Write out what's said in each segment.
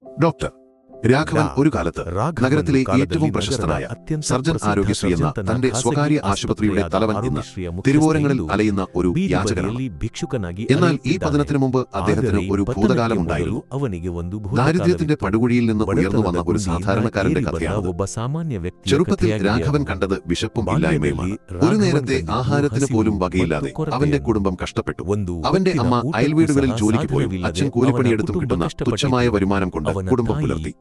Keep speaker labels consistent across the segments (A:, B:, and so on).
A: Doctor Raghavan ഒരു കാലത്ത് നഗരത്തിലെ ഏറ്റവും പ്രശസ്തനായ സർജൻ ആരോഗ്യശ്രീ എന്ന തന്റെ സ്വകാര്യ ആശുപത്രിയുടെ തലവൻ ഇന്ന് തിരുവോരങ്ങളിൽ അലയുന്ന ഒരു യാചകനാണ്. എന്നാൽ ഈ പതനത്തിനു മുമ്പ് അദ്ദേഹത്തിന് ഒരു ഭൂതകാലമുണ്ടായിരുന്നു. ദാരിദ്ര്യത്തിന്റെ പടുകുഴിയിൽ നിന്ന് ഉയർന്നു വന്ന ഒരു സാധാരണക്കാരന്റെ കഥയാണ്. ചെറുപ്പത്തിൽ രാഘവൻ കണ്ടത് വിശപ്പും ഇല്ലായ്മയുമാണ്. ഒരു നേരത്തെ ആഹാരത്തിന് പോലും വകയില്ലാതെ അവന്റെ കുടുംബം കഷ്ടപ്പെട്ടു. അവന്റെ അമ്മ അയൽവീടുകളിൽ ജോലിക്ക് പോയി അച്ഛൻ കൂലിപ്പണിയെടുത്തും കിട്ടുന്ന തുച്ഛമായ വരുമാനം കൊണ്ട് കുടുംബം പുലർത്തി.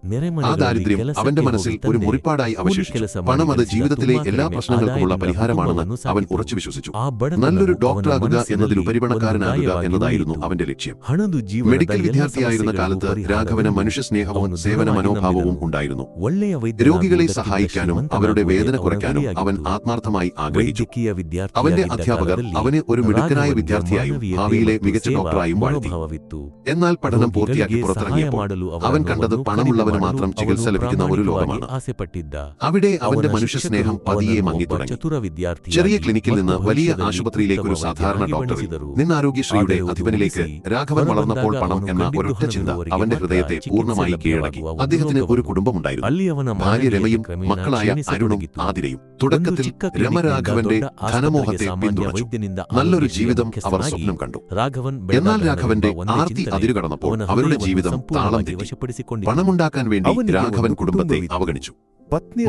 A: ആ ദാരിദ്ര്യം അവന്റെ മനസ്സിൽ ഒരു മുറിപ്പാടായി അവശേഷിച്ചു. പണം അത് ജീവിതത്തിലെ എല്ലാ പ്രശ്നങ്ങൾക്കുമുള്ള പരിഹാരമാണെന്ന് അവൻ ഉറച്ചു വിശ്വസിച്ചു. നല്ലൊരു ഡോക്ടറാകുക എന്നതിലുപരി പണക്കാരനാകുക എന്നതായിരുന്നു അവന്റെ ലക്ഷ്യം. മെഡിക്കൽ വിദ്യാർത്ഥിയായിരുന്ന കാലത്ത് രാഘവന് മനുഷ്യസ്നേഹവും സേവന മനോഭാവവും ഉണ്ടായിരുന്നു. രോഗികളെ സഹായിക്കാനും അവരുടെ വേദന കുറയ്ക്കാനും അവൻ ആത്മാർത്ഥമായി ആഗ്രഹിച്ചു. അവന്റെ അധ്യാപകർ അവനെ ഒരു മിടുക്കനായ വിദ്യാർത്ഥിയായും ഭാവിയിലെ മികച്ച ഡോക്ടറായും വാഴ്ത്തി. എന്നാൽ പഠനം പൂർത്തിയാക്കി പുറത്തിറങ്ങിയപ്പോൾ അവൻ കണ്ടത് പണമുള്ളവന് മാത്രം ചികിത്സ ലഭിക്കുന്ന ഒരു ലോകമാണ്. അവിടെ അവന്റെ മനുഷ്യസ്നേഹം പതിയെ മങ്ങി തുടങ്ങി. ചെറിയ ക്ലിനിക്കിൽ നിന്ന് വലിയ ആശുപത്രിയിലേക്ക് ഒരു സാധാരണ ഡോക്ടറിൽ നിന്ന് ആരോഗ്യശ്രീയുടെ അധിപനിലേക്ക് രാഘവൻ വളർന്നപ്പോൾ പണം എന്ന ഒരൊറ്റ ചിന്ത അവന്റെ ഹൃദയത്തെ പൂർണ്ണമായി കീഴടക്കി. അദ്ദേഹത്തിന് ഒരു കുടുംബമുണ്ടായിരുന്നു. ഭാര്യ രമയും മക്കളായ അരുണും ആതിരയും. തുടക്കത്തിൽ രമ രാഘവന്റെ ധനമോഹത്തെ പിന്തുണച്ചു. നല്ലൊരു ജീവിതം അവർ സ്വപ്നം കണ്ടു. എന്നാൽ രാഘവന്റെ ആർത്തി അതിരുകടന്നപ്പോൾ അവരുടെ ജീവിതം താളം തെറ്റി. പണമുണ്ടാക്കാൻ വേണ്ടി രാഘവൻ കുടുംബത്തെ അവഗണിച്ചു.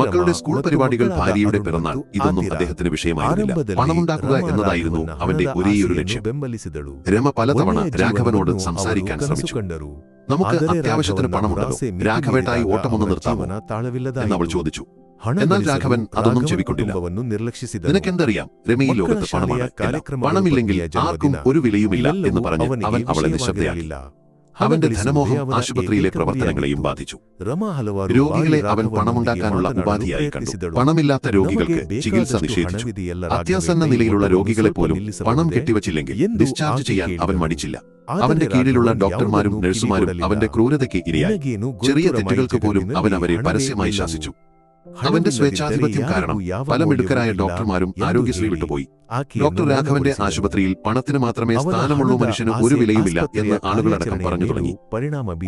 A: മക്കളുടെ സ്കൂൾ പരിപാടികൾ, ഭാര്യയുടെ പിറന്നാൾ, ഇതൊന്നും അദ്ദേഹത്തിന് വിഷയമായിരുന്നില്ല. പണമുണ്ടാക്കുക എന്നതായിരുന്നു അവന്റെ ഒരേയൊരു ലക്ഷ്യം. രമ പലതവണ രാഘവനോട് സംസാരിക്കാൻ ശ്രമിച്ചു. നമുക്ക് അത്യാവശ്യത്തിന് പണമുണ്ടല്ലോ, രാഘവേട്ടായി ഓട്ടമൊന്ന് നിർത്താമോ എന്നവൾ ചോദിച്ചു. എന്നാൽ രാഘവൻ അതൊന്നും ചെവിക്കൊണ്ടില്ല. നിനക്കെന്തറിയാം, രമ ഈ ലോകത്ത് പണമാണ്, പണമില്ലെങ്കിൽ ആർക്കും ഒരു വിലയുമില്ല എന്ന് പറഞ്ഞ് അവൻ അവളെ നിശബ്ദയാക്കി. അവന്റെ ധനമോഹം ആശുപത്രിയിലെ പ്രവർത്തനങ്ങളെയും ബാധിച്ചു. രോഗികളെ അവൻ പണമുണ്ടാക്കാനുള്ള ഉപാധിയായി കണ്ടു. പണമില്ലാത്ത രോഗികൾക്ക് ചികിത്സ നിഷേധിച്ചു. അത്യാസന്ന നിലയിലുള്ള രോഗികളെ പോലും പണം കെട്ടിവച്ചില്ലെങ്കിൽ ഡിസ്ചാർജ് ചെയ്യാൻ അവൻ മടിച്ചില്ല. അവന്റെ കീഴിലുള്ള ഡോക്ടർമാരും നഴ്സുമാരും അവന്റെ ക്രൂരതയ്ക്ക് ഇരയായി. ചെറിയ തെറ്റുകൾക്ക് പോലും അവൻ അവരെ പരസ്യമായി ശാസിച്ചു. അവന്റെ സ്വേച്ഛാധിപത്യം കാരണം പല മിടുക്കരായ ഡോക്ടർമാരും ആരോഗ്യശ്രീ വിട്ടുപോയി. ഡോക്ടർ രാഘവന്റെ ആശുപത്രിയിൽ പണത്തിന് മാത്രമേ സ്ഥാനമുള്ളൂ, മനുഷ്യന് ഒരു വിലയുമില്ല എന്ന് ആളുകളടക്കം പറഞ്ഞു തുടങ്ങി.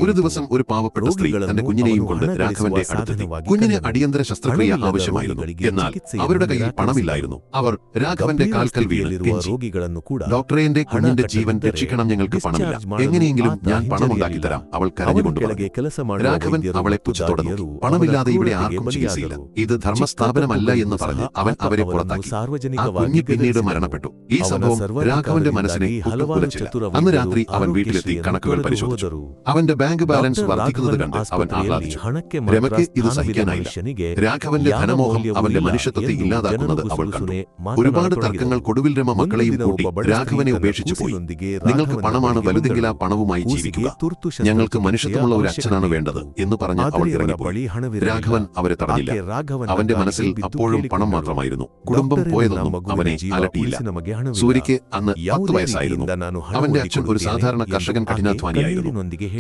A: ഒരു ദിവസം ഒരു പാവപ്പെട്ട സ്ത്രീ തന്റെ കുഞ്ഞിനെയും കൊണ്ട് രാഘവന്റെ അടുത്തെത്തി. കുഞ്ഞിന് അടിയന്തര ശസ്ത്രക്രിയ ആവശ്യമായിരുന്നു. എന്നാൽ അവരുടെ കയ്യിൽ പണമില്ലായിരുന്നു. അവർ രാഘവന്റെ കാൽക്കൽ വീണ് കെഞ്ചി, ഡോക്ടറെ, എന്റെ കുഞ്ഞിന്റെ ജീവൻ രക്ഷിക്കണം, ഞങ്ങൾക്ക് പണമില്ല, എങ്ങനെയെങ്കിലും ഞാൻ പണമുണ്ടാക്കി തരാം. അവൾ കരഞ്ഞുകൊണ്ട് പറഞ്ഞു. രാഘവൻ അവളെ പുച്ഛത്തോടെ നോക്കി. പണമില്ലാതെ ഇവിടെ ആർക്കും ചികിത്സയില്ല, ഇത് ധർമ്മസ്ഥാപനമല്ല എന്ന് പറഞ്ഞ് അവൻ അവരെ പുറത്താക്കി. ആ കുഞ്ഞ് പിന്നീട് മരണപ്പെട്ടു. ഈ സംഭവം രാഘവന്റെ മനസ്സിനെ കുലച്ചില്ല. അന്ന് രാത്രി അവൻ വീട്ടിലെത്തി കണക്കുകൾ പരിശോധിച്ചു. അവന്റെ ബാങ്ക് ബാലൻസ് വർദ്ധിക്കുന്നത് കണ്ട് അവൻ ആഹ്ലാദിച്ചു. രമയ്ക്ക് ഇത് സഹിക്കാനായില്ല. രാഘവന്റെ ധനമോഹം അവന്റെ മനുഷ്യത്വത്തെ ഇല്ലാതാക്കുന്നത് അവൾ കണ്ടു. ഒരുപാട് തർക്കങ്ങൾക്കൊടുവിൽ രമ മക്കളെയും കൂട്ടി രാഘവനെ ഉപേക്ഷിച്ചു പോയി. നിങ്ങൾക്ക് പണമാണ് വലുതെങ്കിൽ ആ പണവുമായി ജീവിക്കുക, ഞങ്ങൾക്ക് മനുഷ്യത്വമുള്ള ഒരു അച്ഛനാണ് വേണ്ടത് എന്ന് പറഞ്ഞ് അവൾ ഇറങ്ങിപ്പോയി. രാഘവൻ അവരെ തടഞ്ഞില്ല. അവന്റെ മനസ്സിൽ അപ്പോഴും പണം മാത്രമായിരുന്നു. കുടുംബം പോയതൊന്നും അവനെ അലട്ടിയില്ല. സൂര്യയ്ക്ക് അന്ന് 10 വയസ്സായിരുന്നു. അവന്റെ അച്ഛൻ ഒരു സാധാരണ കർഷകൻ, കഠിനാധ്വാനിയായിരുന്നു.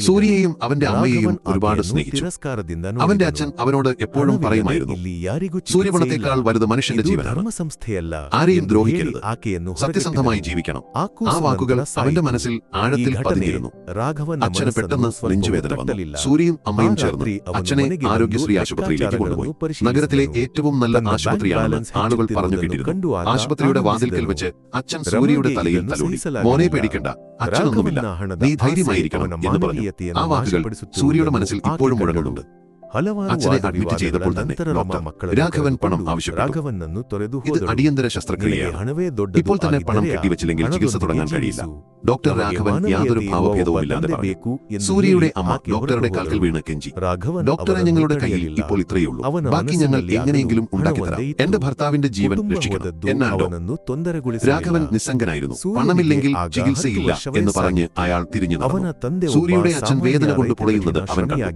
A: സൂര്യയെയും അവന്റെ അമ്മയെയും ഒരുപാട് സ്നേഹിച്ചു. അവന്റെ അച്ഛൻ അവനോട് എപ്പോഴും പറയുമായിരുന്നു, സൂര്യപണത്തേക്കാൾ വലുത് മനുഷ്യന്റെ ജീവനാണ്, ആരെയും ദ്രോഹിക്കരുത്, സത്യസന്ധമായി ജീവിക്കണം. ആ വാക്കുകൾ അവന്റെ മനസ്സിൽ ആഴത്തിൽ പതിഞ്ഞിരുന്നു. അച്ഛന് പെട്ടെന്ന് നെഞ്ചുവേദന വന്നു. സൂര്യയും അമ്മയും ചേർന്ന് അച്ഛനെ ആരോഗ്യശ്രീ ആശുപത്രിയിലേക്ക് കൊണ്ടുപോയി. നഗരത്തിലെ ഏറ്റവും നല്ല ആശുപത്രിയാണെന്ന് ആളുകൾ പറഞ്ഞു കേട്ടിരുന്നു. ആശുപത്രിയുടെ വാതിൽക്കൽ വെച്ച് അച്ഛൻ സൂര്യയുടെ തലയിൽ തലോടി. മോനെ, പേടിക്കണ്ട, അച്ഛനൊന്നുമില്ല, നീ ധൈര്യമായിരിക്കണം എന്ന് പറഞ്ഞു. ആ വാക്കുകൾ സൂര്യയുടെ മനസ്സിൽ ഇപ്പോഴും മുഴങ്ങുന്നുണ്ട്. അച്ഛനെ അഡ്മിറ്റ് ചെയ്തപ്പോൾ തന്നെ ഡോക്ടർ രാഘവൻ പണം ആവശ്യപ്പെട്ടു. ഇത് അടിയന്തര ശസ്ത്രക്രിയയാണ്, ഇപ്പോൾ തന്നെ പണം കെട്ടിവെച്ചില്ലെങ്കിൽ ചികിത്സ തുടങ്ങാൻ കഴിയില്ല. ഡോക്ടർ രാഘവൻ യാതൊരു ഭാവഭേദവുമില്ലാതെ പറഞ്ഞു. സൂര്യയുടെ അമ്മ ഡോക്ടറുടെ കാൽക്കൽ വീണ് കെഞ്ചി, ഡോക്ടറെ, ഞങ്ങളുടെ കയ്യിൽ ഇപ്പോൾ ഇത്രയുള്ളൂ, ബാക്കി ഞങ്ങൾ എങ്ങനെയെങ്കിലും ഉണ്ടാക്കിത്തരാം, എന്റെ ഭർത്താവിന്റെ ജീവൻ രക്ഷിക്കണം എന്നാണ്ടോ. രാഘവൻ നിസ്സംഗനായിരുന്നു. പണമില്ലെങ്കിൽ ചികിത്സയില്ല എന്ന് പറഞ്ഞ് അയാൾ തിരിഞ്ഞു നടന്നു. സൂര്യയുടെ അച്ഛൻ വേദന കൊണ്ട് പുളയുന്നത് അവൻ കണ്ടു.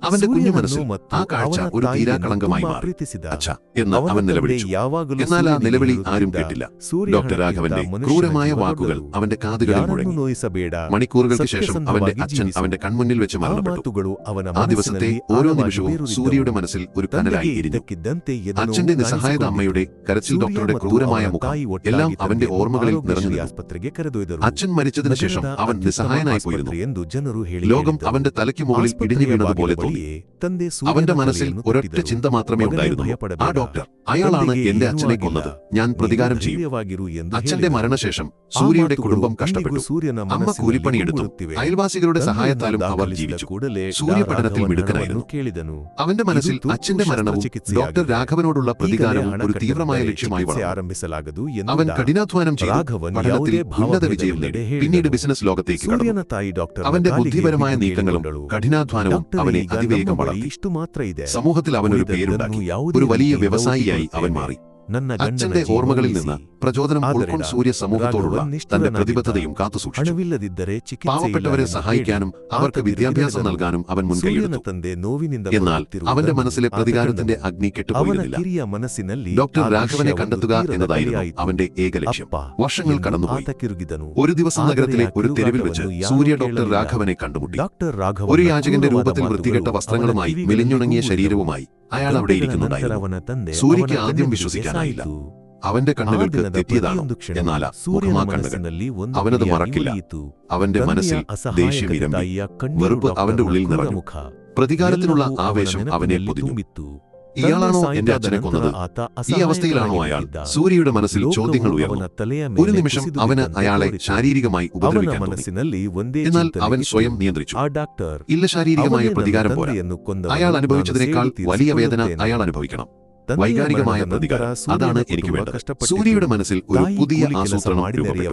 A: അവന്റെ കുഞ്ഞു മനസ്സിൽ ആ കാഴ്ച ഒരു തീരാകളങ്കമായി മാറി. അച്ഛാ എന്ന് അവൻ നിലവിളിച്ചു. എന്നാൽ ആ നിലവിളി ആരും കേട്ടില്ല. ഡോക്ടർ രാഘവന്റെ ക്രൂരമായ വാക്കുകൾ അവന്റെ കാതുകളിൽ മുഴങ്ങി. മണിക്കൂറുകൾക്ക് ശേഷം അവന്റെ അച്ഛൻ അവന്റെ കൺമുന്നിൽ വെച്ച് മരണപ്പെട്ടു. ആ ദിവസത്തെ ഓരോ നിമിഷവും സൂര്യയുടെ മനസ്സിൽ ഒരു കനലായി എരിഞ്ഞു. അച്ഛന്റെ നിസ്സഹായത, അമ്മയുടെ കരച്ചിൽ, ഡോക്ടറുടെ ക്രൂരമായ മുഖം എല്ലാം അവന്റെ ഓർമ്മകളിൽ നിറഞ്ഞു. അച്ഛൻ മരിച്ചതിനു ശേഷം അവൻ നിസ്സഹായനായി പോയിരുന്നു. ലോകം അവന്റെ തലയ്ക്ക് മുകളിൽ ഇടിഞ്ഞു വീണതുപോലെ തോന്നി. അവന്റെ മനസ്സിൽ ഒരൊറ്റ ചിന്ത മാത്രമേ ഉണ്ടായിരുന്നുള്ളൂ. ആ ഡോക്ടർ, അയാളാണ് എന്റെ അച്ഛനെ കൊന്നത്, ഞാൻ പ്രതികാരം ചെയ്യും. അച്ഛന്റെ മരണശേഷം സൂര്യയുടെ കുടുംബം കഷ്ടപ്പെട്ടു. അമ്മ കൂലിപ്പണിയെടുത്തു. അയൽവാസികളുടെ സഹായത്താലും അവർ ജീവിച്ചു. സൂര്യ പഠനത്തിൽ മിടുക്കനായിരുന്നു. അവന്റെ മനസ്സിൽ അച്ഛന്റെ മരണവും ഡോക്ടർ രാഘവനോടുള്ള പ്രതികാരവും ഒരു തീവ്രമായ ലക്ഷ്യമായി വളർന്നു. അവൻ കഠിനാധ്വാനം ചെയ്തു. പഠനത്തിൽ ഉന്നത വിജയം നേടി. പിന്നീട് ബിസിനസ് ലോകത്തേക്ക് കടന്നു. അവന്റെ ബുദ്ധിപരമായ നീക്കങ്ങളും കഠിനാധ്വാനവും അവനെ അതിവേഗം വളർത്തി. സമൂഹത്തിൽ അവനൊരു പേരുണ്ടാക്കി. ഒരു വലിയ വ്യവസായിയായി അവൻ മാറി. അച്ഛന്റെ ഓർമ്മകളിൽ നിന്ന് പ്രചോദനം ഉൾക്കൊണ്ട് സൂര്യ സമൂഹത്തോടുള്ള തന്റെ പ്രതിബദ്ധതയും കാത്തുസൂക്ഷിച്ചു. പാവപ്പെട്ടവരെ സഹായിക്കാനും അവർക്ക് വിദ്യാഭ്യാസം നൽകാനും അവൻ മുൻകൈയെടുത്തു. എന്നാൽ അവന്റെ മനസ്സിലെ പ്രതികാരത്തിന്റെ അഗ്നി കെട്ടുപോയിരുന്നില്ല. ഡോക്ടർ രാഘവനെ കണ്ടെത്തുക എന്നതായിരുന്നു അവന്റെ ഏക ലക്ഷ്യം. വർഷങ്ങൾ കടന്നുപോയി. ഒരു ദിവസം നഗരത്തിലെ ഒരു തെരുവിൽ വെച്ച് സൂര്യ ഡോക്ടർ രാഘവനെ കണ്ടുമുട്ടി. ഒരു യാചകന്റെ രൂപത്തിൽ വൃത്തികെട്ട വസ്ത്രങ്ങളുമായി മെലിഞ്ഞുണങ്ങിയ ശരീരവുമായി അയാൾ അവിടെ ഇരിക്കുന്നുണ്ടായിരുന്നു. സൂര്യയ്ക്ക് ആദ്യം വിശ്വസിക്കാനായില്ല. അവന്റെ കണ്ണുകൾക്ക് തെറ്റിയതാണ്. എന്നാൽ മുഖമാ കണ്ണുകൾ. അവനത് മറക്കില്ല. അവന്റെ മനസ്സിൽ ദേഷ്യം ഇരമ്പി. വെറുപ്പ് അവന്റെ ഉള്ളിൽ നിറഞ്ഞു. പ്രതികാരത്തിനുള്ള ആവേശം അവനെ പൊതിഞ്ഞു. ഇയാളാണോ എന്റെ അച്ഛനെ കൊന്നത്? ഈ അവസ്ഥയിലാണോ അയാൾ? സൂര്യയുടെ മനസ്സിൽ ചോദ്യങ്ങൾ ഉയർന്നു. ഒരു നിമിഷം അവന് അയാളെ ശാരീരികമായി ഉപദ്രവിക്കാൻ തോന്നി. എന്നാൽ അവൻ സ്വയം നിയന്ത്രിച്ചു. ഇല്ല, ശാരീരികമായ പ്രതികാരം പോരാ. അയാൾ അനുഭവിച്ചതിനേക്കാൾ വലിയ വേദന അയാൾ അനുഭവിക്കണം. വൈകാരികമായ പ്രതികാരം, അതാണ് എനിക്ക് വേണ്ടത്. സൂര്യയുടെ മനസ്സിൽ ഒരു പുതിയ ആസൂത്രണം രൂപപ്പെട്ടു.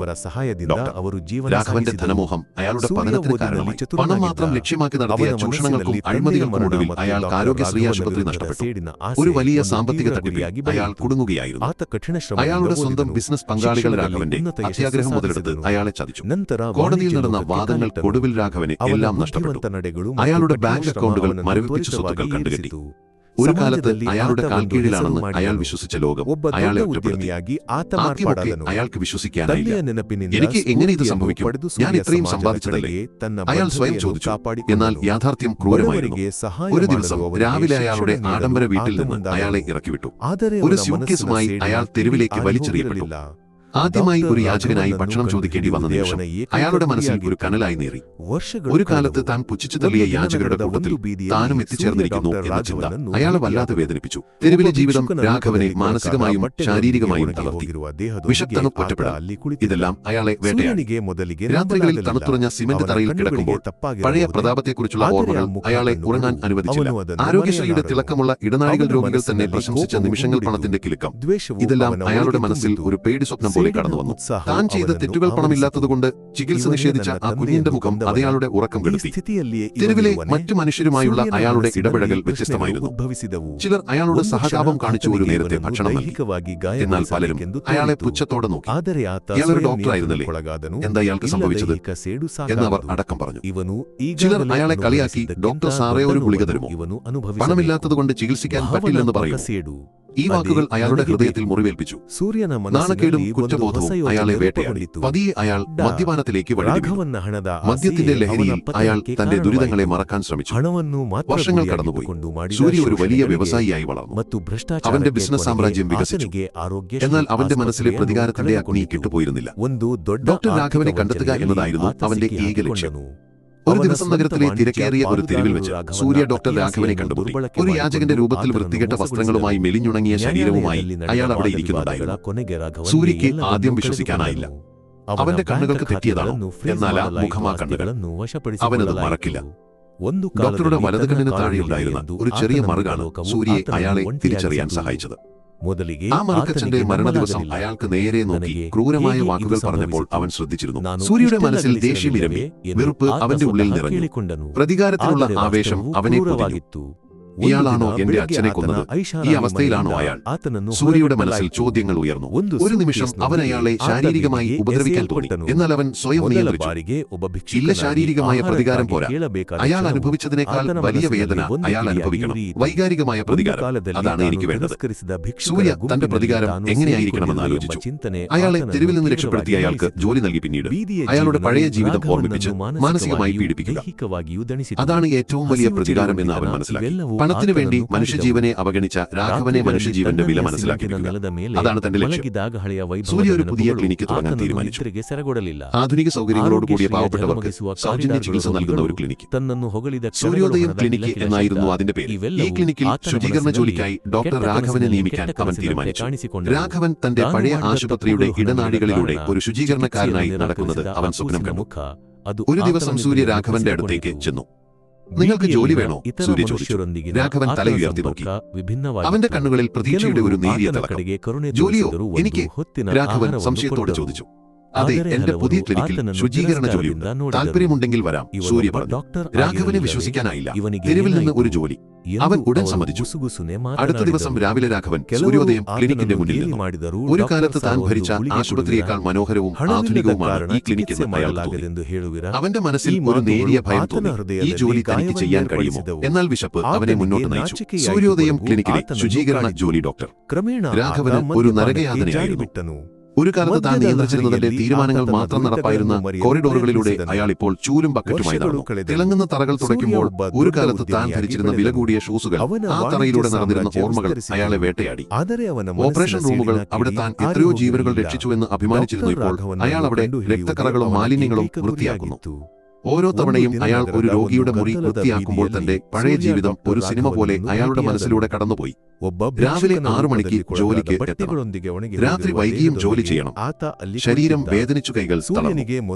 A: രാഘവന്റെ ധനമോഹം അയാളുടെ പതനത്തിന് കാരണമായി. പണം മാത്രം ലക്ഷ്യമാക്കി നടത്തിയ ചൂഷണങ്ങൾക്കും അഴിമതികൾക്കും ഒടുവിൽ അയാൾക്ക് ആരോഗ്യശ്രീ ആശുപത്രി നഷ്ടപ്പെട്ടു. ഒരു വലിയ സാമ്പത്തിക തട്ടിപ്പിൽ അയാൾ കുടുങ്ങുകയായിരുന്നു. അയാളുടെ സ്വന്തം ബിസിനസ് പങ്കാളികൾ രാഘവന്റെ അത്യാഗ്രഹം മുതലെടുത്ത് അയാളെ ചതിച്ചു. കോടതിയിൽ നടന്ന വാദങ്ങൾക്കൊടുവിൽ രാഘവന് എല്ലാം നഷ്ടപ്പെട്ടു. അയാളുടെ ബാങ്ക് അക്കൗണ്ടുകൾ മരവിപ്പിച്ച സ്വത്തുക്കൾ കണ്ടുകെട്ടി. ഒരു കാലത്ത് അയാളുടെ കാൽക്കീഴിലാണെന്ന് അയാൾ വിശ്വസിച്ച ലോകം അയാളെ ഒറ്റപ്പെടുത്തി. ആദ്യമൊക്കെ അയാൾക്ക് വിശ്വസിക്കാനായില്ല. എനിക്ക് എങ്ങനെ ഇത് സംഭവിക്കും? ഞാൻ ഇത്രയും സമ്പാദിച്ചതല്ലേ? അയാൾ സ്വയം ചോദിച്ചു. എന്നാൽ യാഥാർത്ഥ്യം ക്രൂരമായിരുന്നു. ഒരു ദിവസം രാവിലെ അയാളുടെ ആഡംബര വീട്ടിൽ നിന്ന് അയാളെ ഇറക്കിവിട്ടു. ഒരു സ്യൂട്ട്കേസുമായി അയാൾ തെരുവിലേക്ക് വലിച്ചെറിയപ്പെട്ടു. ആദ്യമായി ഒരു യാചകനായി ഭക്ഷണം ചോദിക്കേണ്ടി വന്ന നിമിഷം അയാളുടെ മനസ്സിൽ ഒരു കനലായി നേറി. ഒരു കാലത്ത് താൻ പുച്ഛിച്ചു തള്ളിയ യാചകരുടെ കൂട്ടത്തിൽ താനും എത്തിച്ചേർന്നിരിക്കുന്നു എന്ന ചിന്ത അയാളെ വല്ലാതെ വേദനിപ്പിച്ചു. തെരുവിലെ ജീവിതം രാഘവനെ മാനസികമായും ശാരീരികമായും തളർത്തി. വിഷത്തണുപ്പ്, ഒറ്റപ്പെടൽ, ഇതെല്ലാം അയാളെ വേട്ടയാടി. രാത്രികളിൽ തണുത്തുറഞ്ഞ സിമന്റ് തറയിൽ കിടക്കുമ്പോൾ പഴയ പ്രതാപത്തെക്കുറിച്ചുള്ള ഓർമ്മകൾ അയാളെ ഉറങ്ങാൻ അനുവദിച്ചില്ല. ആരോഗ്യശ്രീയുടെ തിളക്കമുള്ള ഇടനാഴികൾ രോഗികൾ തന്നെ പ്രശംസിച്ച നിമിഷങ്ങൾ, പണത്തിന്റെ കിലുക്കം, ഇതെല്ലാം അയാളുടെ മനസ്സിൽ ഒരു പേടി സ്വപ്നം പോലെ കടന്നു വന്നു. താൻ ചെയ്ത തെറ്റുകൾ പണമില്ലാത്തതുകൊണ്ട് ചികിത്സ നിഷേധിച്ച ആ കുഞ്ഞിന്റെ മുഖം അയാളുടെ ഉറക്കം കെടുത്തി. തെരുവിലെ മറ്റു മനുഷ്യരുമായുള്ള അയാളുടെ ഇടപെടൽ വ്യത്യസ്തമായിരുന്നു. ചിലർ അയാളോട് സഹതാപം കാണിച്ചു ഒരു നേരത്തെ ഭക്ഷണം നൽകി. എന്നാൽ പലരും അയാളെ പുച്ഛത്തോടെ നോക്കി. ഇയാളൊരു ഡോക്ടറായിരുന്നല്ലേ, എന്താ ഇയാൾക്ക് സംഭവിച്ചത് എന്നവർ അടക്കം പറഞ്ഞു. ചിലർ അയാളെ കളിയാക്കി, ഡോക്ടർ സാറേ ഒരു ഗുളിക തരുമോ, പണമില്ലാത്തതുകൊണ്ട് ചികിത്സിക്കാൻ പറ്റില്ലെന്ന് പറയൂ. ഈ വാക്കുകൾ അയാളുടെ ഹൃദയത്തിൽ മുറിവേൽപ്പിച്ചു. നാണക്കേടും കുറ്റബോധവും അയാളെ വേട്ടയാടി. പതിയെ അയാൾ മദ്യപാനത്തിലേക്ക് വഴിതിരിഞ്ഞു. മദ്യത്തിന്റെ ലഹരിയിൽ അയാൾ തന്റെ ദുരിതങ്ങളെ മറക്കാൻ ശ്രമിച്ചു. വർഷങ്ങൾ കടന്നുപോയി. സൂര്യ ഒരു വലിയ വ്യവസായിയായി വളർന്നു. അവന്റെ ബിസിനസ് സാമ്രാജ്യം വികസിച്ചു. എന്നാൽ അവന്റെ മനസ്സിലെ പ്രതികാരത്തിന്റെ അഗ്നി കിട്ടുപോയിരുന്നില്ല. ഡോക്ടർ രാഘവനെ കണ്ടെത്തുക എന്നതായിരുന്നു അവന്റെ ഏക ലക്ഷ്യം. ഒരു ദിവസം നഗരത്തിലെ തിരക്കേറിയ ഒരു തെരുവിൽ വെച്ച് സൂര്യ ഡോക്ടർ രാഘവനെ കണ്ടുമുട്ടി. ഒരു യാചകന്റെ രൂപത്തിൽ വൃത്തികെട്ട വസ്ത്രങ്ങളുമായി മെലിഞ്ഞുണങ്ങിയ ശരീരവുമായി അയാൾ അവിടെ ഇരിക്കുന്നുണ്ടായിരുന്നു. സൂര്യയ്ക്ക് ആദ്യം വിശ്വസിക്കാനായില്ല. അവന്റെ കണ്ണുകൾക്ക് തെറ്റിയതാണ്. എന്നാൽ ആ മുഖമാ കണ്ണുകൾ. അവനത് മറക്കില്ല. ഡോക്ടറുടെ വലത് കണ്ണിന് താഴെയുണ്ടായിരുന്ന ഒരു ചെറിയ മറുകാണ് സൂര്യയെ അയാളെ തിരിച്ചറിയാൻ സഹായിച്ചത്. ആ മറുക്കച്ചന്റെ മരണദിവസം അയാൾക്ക് നേരെ നോക്കി ക്രൂരമായ വാക്കുകൾ പറഞ്ഞപ്പോൾ അവൻ ശ്രദ്ധിച്ചിരുന്നു. സൂര്യയുടെ മനസ്സിൽ ദേഷ്യം ഇരമ്പി. വെറുപ്പ് അവന്റെ ഉള്ളിൽ നിറഞ്ഞു. പ്രതികാരത്തിനുള്ള ആവേശം അവനെ പൊതിഞ്ഞു. ഇയാളാണോ എന്റെ അച്ഛനെ കൊന്നത്? ഈ അവസ്ഥയിലാണോ അയാൾ? സൂര്യയുടെ മനസ്സിൽ ചോദ്യങ്ങൾ ഉയർന്നു. ഒരു നിമിഷം അവൻ അയാളെ ശാരീരികമായി ഉപദ്രവിക്കാൻ തോന്നി. എന്നാൽ അവൻ സ്വയം നിയന്ത്രിച്ചു. ഇല്ല, ശാരീരികമായ പ്രതികാരം പോരാ. അയാൾ അനുഭവിച്ചതിനേക്കാൾ വലിയ വേദന അയാൾ അനുഭവിക്കണം. വൈകാരികമായ പ്രതികാരം, അതാണ് എനിക്ക് വേണ്ടത്. സൂര്യ തന്റെ പ്രതികാരം എങ്ങനെയായിരിക്കണമെന്ന് ആലോചിച്ചു. അയാളെ തെരുവിൽ നിന്ന് രക്ഷപ്പെടുത്തിയ അയാൾക്ക് ജോലി നൽകി പിന്നീട് അയാളുടെ പഴയ ജീവിതം ഓർമ്മിപ്പിച്ച് മാനസികമായി പീഡിപ്പിക്കുക. അതാണ് ഏറ്റവും വലിയ പ്രതികാരം എന്ന് അവൻ മനസ്സിലാക്കി. പണത്തിനു വേണ്ടി മനുഷ്യജീവനെ അവഗണിച്ച രാഘവനെ മനുഷ്യജീവന്റെ വില മനസ്സിലാക്കിയിരിക്കുക. അതാണ് തന്റെ ലക്ഷ്യം. സൂര്യ ഒരു പുതിയ ക്ലിനിക്ക് തുടങ്ങാൻ തീരുമാനിച്ചു. ആധുനിക സൗകര്യങ്ങളോടുകൂടിയ പാവപ്പെട്ടവർക്ക് സൗജന്യ ചികിത്സ നൽകുന്ന ഒരു ക്ലിനിക്ക്. സൂര്യോദയം ക്ലിനിക്ക് എന്നായിരുന്നു അതിന്റെ പേര്. ഈ ക്ലിനിക്കിൽ ശുചീകരണ ജോലിക്കായി ഡോക്ടർ രാഘവനെ നിയമിക്കാൻ അവൻ തീരുമാനിച്ചു. രാഘവൻ തന്റെ പഴയ ആശുപത്രിയുടെ ഇടനാഴികളിലൂടെ ഒരു ശുചീകരണക്കാരനായി നടക്കുന്നത് അവൻ സ്വപ്നം കണ്ടു. ഒരു ദിവസം സൂര്യ രാഘവന്റെ അടുത്തേക്ക് ചെന്നു. നിങ്ങൾക്ക് ജോലി വേണോ? സൂര്യ ചോദിച്ചു. രാഘവൻ തലയുയർത്തി നോക്കി. അവന്റെ കണ്ണുകളിൽ പ്രതീക്ഷയുടെ ഒരു നേരിയ തിളക്കം. ജോലിയോ? എനിക്ക്? രാഘവൻ സംശയത്തോടെ ചോദിച്ചു. അതെ, എന്റെ പുതിയ ക്ലിനിക്കിൽ ശുചീകരണ ജോലിയുണ്ട്. താല്പര്യമുണ്ടെങ്കിൽ വരാം, സൂര്യ പറഞ്ഞു. രാഘവനെ വിശ്വസിക്കാനായില്ല. തെരുവിൽ നിന്ന് ഒരു ജോലി. അവൻ ഉടൻ സമ്മതിച്ചു. അടുത്ത ദിവസം രാവിലെ രാഘവൻ സൂര്യോദയം ക്ലിനിക്കിന്റെ മുന്നിൽ നിന്നു. ഒരു കാലത്ത് താൻ ഭരിച്ച ആശുപത്രിയേക്കാൾ മനോഹരവും ആധുനികവുമാണ് ഈ ക്ലിനിക്ക് എന്ന് അയാൾ തോന്നി. അവന്റെ മനസ്സിൽ ഒരു നേരിയ ഭയം തോന്നി. ഈ ജോലി തനിക്ക് ചെയ്യാൻ കഴിയുമോ? എന്നാൽ വിശപ്പ് അവനെ മുന്നോട്ട് നയിച്ചു. സൂര്യോദയം ക്ലിനിക്കിലെ ശുചീകരണ ജോലി ഡോക്ടർ രാഘവന് ഒരു നരകയാതനയായിരുന്നു. ഒരു കാലത്ത് താൻ നിയന്ത്രിച്ചിരുന്നതിന്റെ തീരുമാനങ്ങൾ മാത്രം നടപ്പായിരുന്ന കോറിഡോറുകളിലൂടെ അയാൾ ഇപ്പോൾ ചൂലും ബക്കറ്റുമായി നടന്നു. തിളങ്ങുന്ന തറകൾ തുടയ്ക്കുമ്പോൾ ഒരു കാലത്ത് താൻ ധരിച്ചിരുന്ന വില കൂടിയ ഷൂസുകൾ, ആ തറയിലൂടെ നടന്നിരുന്ന ഓർമ്മകൾ അയാളെ വേട്ടയാടി. ഓപ്പറേഷൻ റൂമുകൾ, അവിടെ താൻ എത്രയോ ജീവനുകൾ രക്ഷിച്ചു എന്ന് അഭിമാനിച്ചിരുന്നു. ഇപ്പോൾ അയാൾ അവിടെ രക്തക്കറകളും മാലിന്യങ്ങളും വൃത്തിയാക്കുന്നു. ഓരോ തവണയും അയാൾ ഒരു രോഗിയുടെ മുറി വൃത്തിയാക്കുമ്പോൾ തന്റെ പഴയ ജീവിതം ഒരു സിനിമ പോലെ അയാളുടെ മനസ്സിലൂടെ കടന്നുപോയി. രാവിലെ 6 മണിക്ക് ജോലിക്ക് എത്തണം. രാത്രി വൈകിയും ജോലി ചെയ്യണം. ശരീരം വേദനിച്ചു, കൈകൾ തളർന്നു.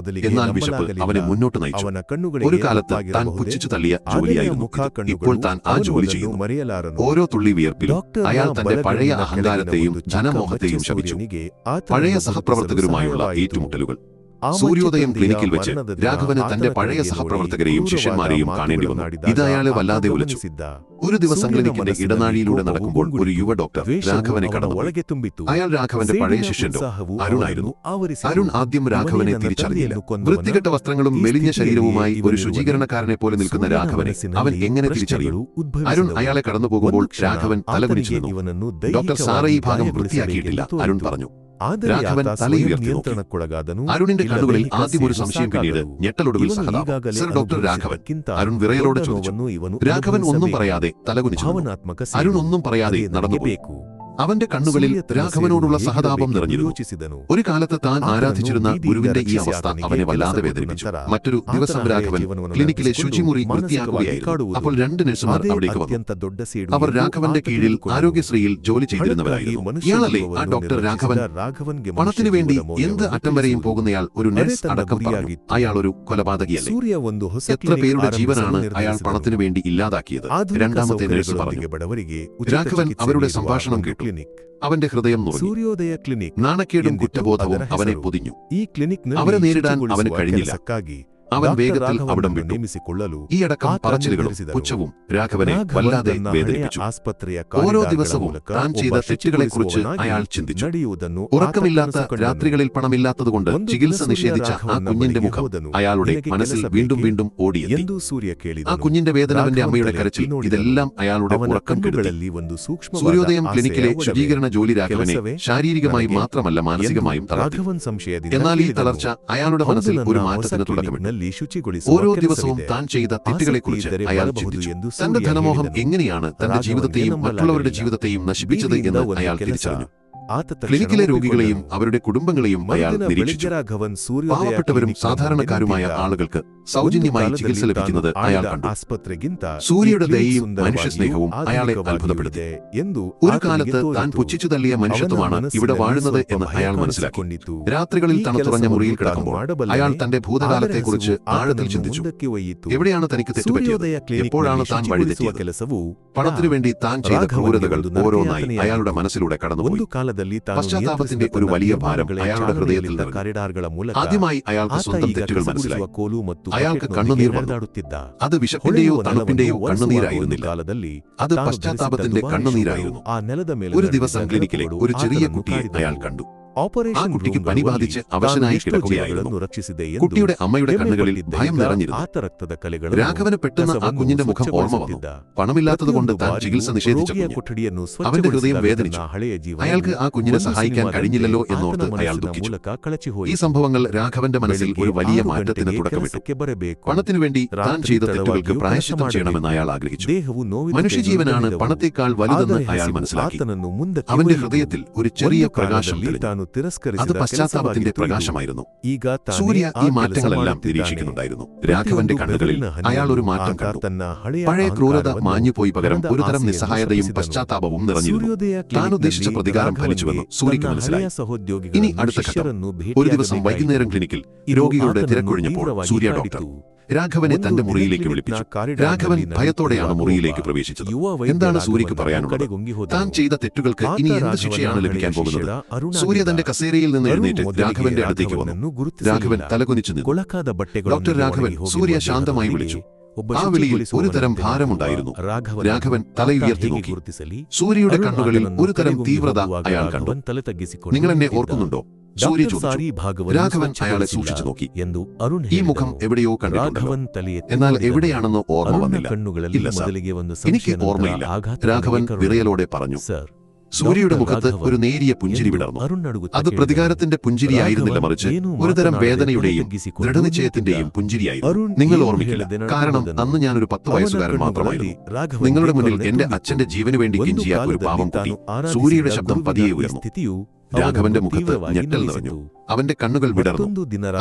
A: എന്നാൽ വിശപ്പ് അവനെ മുന്നോട്ട് നയിച്ചു. ഒരു കാലത്ത് താൻ പുച്ഛിച്ചു തള്ളിയ ജോലിയായിരുന്നു. ഇപ്പോൾ താൻ ആ ജോലി ചെയ്യുന്നു. ഓരോ തുള്ളി വിയർപ്പിലും അയാൾ തന്റെ പഴയ അഹങ്കാരത്തെയും ധനമോഹത്തെയും ശപിച്ചു. പഴയ സഹപ്രവർത്തകരുമായുള്ള ഏറ്റുമുട്ടലുകൾ. സൂര്യോദയം ക്ലിനിക്കിൽ വെച്ച് രാഘവന് തന്റെ പഴയ സഹപ്രവർത്തകരെയും ശിഷ്യന്മാരെയും കാണേണ്ടി വന്നു. ഇത് അയാളെ വല്ലാതെ ഉലച്ചു. ഒരു ദിവസം ക്ലിനിക്കിന്റെ ഇടനാഴിയിലൂടെ നടക്കുമ്പോൾ ഒരു യുവ ഡോക്ടർ രാഘവനെ കടന്നു. അയാൾ രാഘവന്റെ പഴയ ശിഷ്യന്റെ അരുണായിരുന്നു. അരുൺ ആദ്യം രാഘവനെ തിരിച്ചറിഞ്ഞില്ല. വൃത്തികെട്ട വസ്ത്രങ്ങളും മെലിഞ്ഞ ശരീരവുമായി ഒരു ശുചീകരണക്കാരനെ പോലെ നിൽക്കുന്ന രാഘവനെ അവൻ എങ്ങനെ തിരിച്ചറിയും? അരുൺ അയാളെ കടന്നുപോകുമ്പോൾ രാഘവൻ തലകുനിച്ചു നിന്നു. ഡോക്ടർ സാറ ഈ ഭാഗം വൃത്തിയാക്കിയിട്ടില്ല, അരുൺ പറഞ്ഞു. രാഘവൻ തലയുയർത്തി നോക്കി. അരുണിന്റെ കണ്ണുകളിൽ ആദ്യം ഒരു സംശയം, പിന്നീട് ഞെട്ടലൊടുവിൽ സഹതാപം. സർ, ഡോക്ടർ രാഘവൻ, അരുൺ വിറയലോടെ ചോദിച്ചു. രാഘവൻ ഒന്നും പറയാതെ തലകുനിച്ചു. അരുൺ ഒന്നും പറയാതെ നടന്നുപോയി. അവന്റെ കണ്ണുകളിൽ രാഘവനോടുള്ള സഹതാപം നിറഞ്ഞിരുന്നു. ഒരു കാലത്ത് താൻ ആരാധിച്ചിരുന്ന ഗുരുവിന്റെ ഈ അവസ്ഥ അവനെ വല്ലാതെ വേദനിപ്പിച്ചു. മറ്റൊരു ദിവസം രാഘവൻ ക്ലിനിക്കിലെ ശുചിമുറി വൃത്തിയാക്കുകയായിരുന്നു. അപ്പോൾ 2 നഴ്സുമാർ അവിടേക്ക് വന്നു. അവർ രാഘവന്റെ കീഴിൽ ആരോഗ്യശ്രീയിൽ ജോലി ചെയ്തിരുന്നവരായിരുന്നു. ഇയാളല്ലേ ആ ഡോക്ടർ രാഘവൻ? പണത്തിനു വേണ്ടി എന്ത് അറ്റം വരെയും പോകുന്നയാൾ ഒരു നഴ്സ് അടക്കം പറഞ്ഞു. അയാൾ ഒരു കൊലപാതകിയല്ലേ? എത്ര പേരുടെ ജീവനാണ് അയാൾ പണത്തിനു വേണ്ടി ഇല്ലാതാക്കിയത്? രണ്ടാമത്തെ നഴ്സ് പറഞ്ഞു. രാഘവൻ അവരുടെ സംഭാഷണം കേട്ടു. അവന്റെ ഹൃദയം നുറുങ്ങി. നാണക്കേടും കുറ്റബോധവും അവനെ പൊതിഞ്ഞു. അവരെ നേരിടാൻ അവന് കഴിഞ്ഞില്ല. അവൻ വേഗത്തിൽ അവിടം വിട്ടു. ഈ അടക്കം പറച്ചിലുകളും പുച്ഛവും രാഘവനെ വല്ലാതെ വേദനിപ്പിച്ചു. ഓരോ ദിവസവും താൻ ചെയ്ത തെറ്റുകളെക്കുറിച്ച് അയാൾ ചിന്തിച്ചു. ഉറക്കമില്ലാത്ത രാത്രികളിൽ പണമില്ലാത്തതുകൊണ്ട് ചികിത്സ നിഷേധിച്ച ആ കുഞ്ഞിന്റെ മുഖം അയാളുടെ മനസ്സിൽ വീണ്ടും വീണ്ടും ഓടിയെത്തി. ആ കുഞ്ഞിന്റെ വേദന, അവന്റെ അമ്മയുടെ കരച്ചിൽ, ഇതെല്ലാം അയാളുടെ ഉറക്കം കെടുത്തി. സൂര്യോദയം ക്ലിനിക്കിലെ ശുചീകരണ ജോലി രാഘവനെ ശാരീരികമായി മാത്രമല്ല മാനസികമായും തളർത്തി. എന്നാൽ ഈ തളർച്ച അയാളുടെ മനസ്സിൽ ഒരു മാറ്റത്തിന് തുടക്കമിട്ടു. ഓരോ ദിവസവും താൻ ചെയ്ത തെറ്റുകളെക്കുറിച്ച് അയാൾ ചിന്തിച്ചു. തന്റെ ധനമോഹം എങ്ങനെയാണ് തന്റെ ജീവിതത്തെയും മറ്റുള്ളവരുടെ ജീവിതത്തെയും നശിപ്പിച്ചത് എന്ന് അയാൾ തിരിച്ചറിഞ്ഞു. ക്ലിനിക്കിലെ രോഗികളെയും അവരുടെ കുടുംബങ്ങളെയും അയാൾ നിരീക്ഷിച്ചു. പാവപ്പെട്ടവരും സാധാരണക്കാരുമായ ആളുകൾക്ക് സൗജന്യമായി ചികിത്സ ലഭിക്കുന്നത് അയാൾ കണ്ടു. സൂര്യയുടെ ദയയും മനുഷ്യസ്നേഹവും അയാളെ അത്ഭുതപ്പെടുത്തി. ഒരു കാലത്ത് താൻ പുച്ഛിച്ചു തള്ളിയ മനുഷ്യത്വമാണ് ഇവിടെ വാഴുന്നത് എന്ന് അയാൾ മനസ്സിലാക്കി. രാത്രികളിൽ തണുത്തുറഞ്ഞ മുറിയിൽ കിടക്കുമ്പോൾ അയാൾ തന്റെ ഭൂതകാലത്തെക്കുറിച്ച് ആഴത്തിൽ ചിന്തിച്ചു. എവിടെയാണ് തനിക്ക് തെറ്റുപറ്റിയത്? എപ്പോഴാണ് താൻ വഴിതെറ്റിയത്? പണത്തിനു വേണ്ടി താൻ ചെയ്ത ക്രൂരതകൾ ഓരോന്നായി അയാളുടെ മനസ്സിലൂടെ കടന്നുപോയി. പശ്ചാത്താപത്തിന്റെ ഒരു വലിയ ഭാരം അയാളുടെ ഹൃദയത്തിൽ നിറഞ്ഞു. ആദ്യമായി അയാൾക്ക് സ്വന്തം തെറ്റുകൾ മനസ്സിലായി. അയാൾക്ക് കണ്ണുനീർ വന്നു. അത് വിശപ്പിന്റെയോ തണുപ്പിന്റെയോ കണ്ണുനീരായിരുന്നില്ല, അത് പശ്ചാത്താപത്തിന്റെ കണ്ണുനീരായിരുന്നു. ഒരു ദിവസം ക്ലിനിക്കിലെ ഒരു ചെറിയ കുട്ടിയെ അയാൾ കണ്ടു. ആ കുട്ടിക്ക് പനി ബാധിച്ച് അവശനായി കിടക്കുകയായിരുന്നു. കുട്ടിയുടെ അമ്മയുടെ കണ്ണുകളിൽ ഭയം നിറഞ്ഞിരുന്നു. രാഘവന് പെട്ടെന്ന് ആ കുഞ്ഞിന്റെ മുഖം ഓർമ്മ വന്നു. പണമില്ലാത്തതുകൊണ്ട് താൻ ചികിത്സ നിഷേധിച്ച കുഞ്ഞ്. അവന്റെ ഹൃദയം വേദനിച്ചു. അയാൾക്ക് ആ കുഞ്ഞിനെ സഹായിക്കാൻ കഴിഞ്ഞില്ലല്ലോ എന്നോർത്ത് അയാൾ ദുഃഖിച്ചു. ഈ സംഭവങ്ങൾ രാഘവന്റെ മനസ്സിൽ ഒരു വലിയ മാറ്റത്തിന് തുടക്കമിട്ടു. പണത്തിനു വേണ്ടി താൻ ചെയ്ത തെറ്റുകൾക്ക് പ്രായശ്ചിത്തം ചെയ്യണമെന്ന് അയാൾ ആഗ്രഹിച്ചു. മനുഷ്യജീവനാണ് പണത്തേക്കാൾ വലുതെന്ന് അയാൾ മനസ്സിലാക്കി. അവന്റെ ഹൃദയത്തിൽ ഒരു ചെറിയ പ്രകാശം തെളിഞ്ഞു. അത് പശ്ചാത്താപത്തിന്റെ പ്രകാശമായിരുന്നു. സൂര്യ ഈ മാറ്റങ്ങളെല്ലാം നിരീക്ഷിക്കുന്നുണ്ടായിരുന്നു. രാഘവന്റെ കണ്ണുകളിൽ അയാൾ ഒരു മാറ്റം കണ്ടു. പഴയ ക്രൂരത മാഞ്ഞുപോയി, പകരം ഒരുതരം നിസ്സഹായതയും പശ്ചാത്താപവും നിറഞ്ഞിരുന്നു. താൻ ഉദ്ദേശിച്ച പ്രതികാരം ഫലിച്ചുവെന്ന് സൂര്യക്ക് മനസ്സിലായി. ഇനി അടുത്ത ഘട്ടം. ഒരു ദിവസം വൈകുന്നേരം ക്ലിനിക്കിൽ രോഗികളുടെ തിരക്കൊഴിഞ്ഞപ്പോൾ സൂര്യ ഡോക്ടർ രാഘവനെ തന്റെ മുറിയിലേക്ക് വിളിപ്പിച്ചു. രാഘവൻ ഭയത്തോടെയാണ് മുറിയിലേക്ക് പ്രവേശിച്ചത്. എന്താണ് സൂര്യക്ക് പറയാനുള്ളത്? താൻ ചെയ്ത തെറ്റുകൾക്ക് ഇനി എന്ത് ശിക്ഷയാണ് ലഭിക്കാൻ പോകുന്നത്? സൂര്യ തന്റെ കസേരയിൽ നിന്ന് എഴുന്നേറ്റ് രാഘവന്റെ അടുത്തേക്ക് വന്നു. രാഘവൻ തലകുനിച്ചു നിന്നു. ഡോക്ടർ രാഘവൻ, സൂര്യ ശാന്തമായി വിളിച്ചു. ആ വിളിയിൽ ഒരു തരം ഭാരമുണ്ടായിരുന്നു. രാഘവൻ തലയുയർത്തി നോക്കി. സൂര്യയുടെ കണ്ണുകളിൽ ഒരു തരം തീവ്രത അയാൾ കണ്ടു. നിങ്ങൾ എന്നെ ഓർക്കുന്നുണ്ടോ? സൂര്യ ചോദിച്ചു. രാഘവൻ അയാളെ സൂക്ഷിച്ചു നോക്കി. ഈ മുഖം എവിടെയോ കണ്ടിട്ടുണ്ടല്ലോ, എന്നാൽ എവിടെയാണെന്ന് ഓർമ്മ വന്നില്ല. ഇല്ല സർ, എനിക്ക് ഓർമ്മയില്ല, രാഘവൻ വിറയലോടെ പറഞ്ഞു. സൂര്യയുടെ മുഖത്ത് ഒരു നേരിയ പുഞ്ചിരി വിടർന്നു. അത് പ്രതികാരത്തിന്റെ പുഞ്ചിരിയായിരുന്നില്ല, മറിച്ച് ഒരുതരം വേദനയുടെയും ദൃഢനിശ്ചയത്തിന്റെയും പുഞ്ചിരിയായിരുന്നു. നിങ്ങൾ ഓർമ്മിക്കില്ല, കാരണം അന്ന് ഞാനൊരു 10 വയസ്സുകാരൻ മാത്രമായിരുന്നു. നിങ്ങളുടെ മുന്നിൽ എന്റെ അച്ഛന്റെ ജീവന് വേണ്ടി കിഞ്ചിയ ഒരു പാവം കുട്ടി. സൂര്യയുടെ ശബ്ദം പതിയെ ഉയർന്നു. രാഘവന്റെ മുഖത്ത് ഞെട്ടൽ നിറഞ്ഞു. അവന്റെ കണ്ണുകൾ വിടർന്നു.